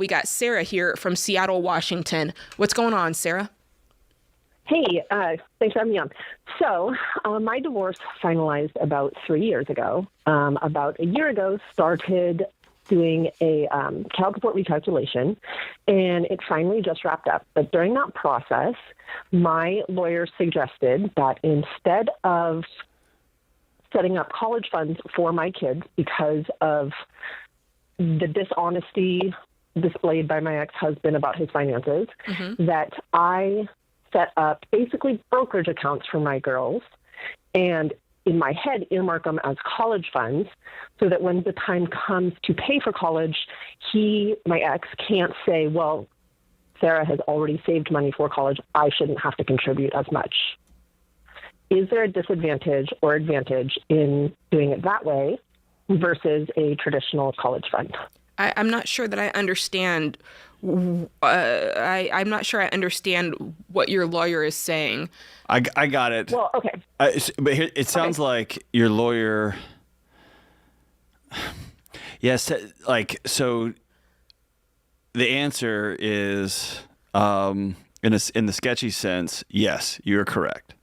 We got Sarah here from Seattle, Washington. What's going on, Sarah? Hey, thanks for having me on. So my divorce finalized about 3 years ago. About a year ago, started doing a child support recalculation, and it finally just wrapped up. But during that process, my lawyer suggested that instead of setting up college funds for my kids because of the dishonesty displayed by my ex-husband about his finances, that I set up basically brokerage accounts for my girls and in my head earmark them as college funds so that when the time comes to pay for college, my ex, can't say, well, Sarah has already saved money for college. I shouldn't have to contribute as much. Is there a disadvantage or advantage in doing it that way versus a traditional college fund? I'm not sure that I understand. I'm not sure I understand what your lawyer is saying. I got it. Well, okay. But here, it sounds like your lawyer. Yes, so. The answer is, in the sketchy sense, yes, you're correct.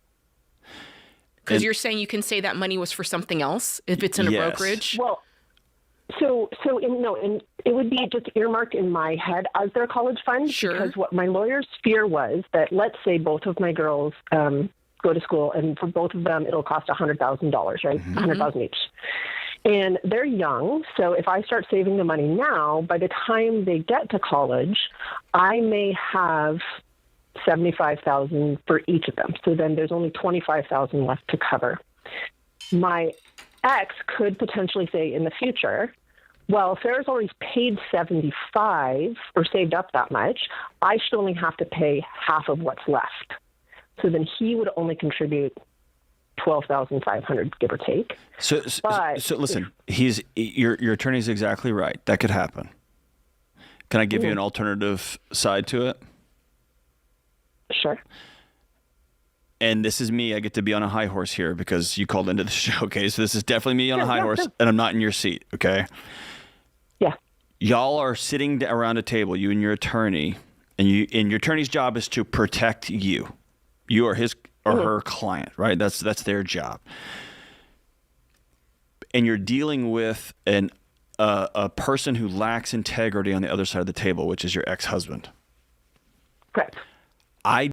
Because you're saying you can say that money was for something else if it's in a brokerage. Well. So it would be just earmarked in my head as their college fund. Sure. Because what my lawyer's fear was that, let's say both of my girls go to school, and for both of them it'll cost $100,000, right? $100,000 each. And they're young, so if I start saving the money now, by the time they get to college, I may have $75,000 for each of them. So then there's only $25,000 left to cover. My ex could potentially say in the future, well, Sarah's already paid 75 or saved up that much, I should only have to pay half of what's left. So then he would only contribute $12,500, give or take. So listen, your attorney's exactly right. That could happen. Can I give you an alternative side to it? Sure. And this is me. I get to be on a high horse here because you called into the show. Okay, so this is definitely me on a high horse, and I'm not in your seat. Okay. Yeah. Y'all are sitting around a table, you and your attorney, and your attorney's job is to protect you. You are his or her client, right? That's their job. And you're dealing with a person who lacks integrity on the other side of the table, which is your ex-husband. Correct. I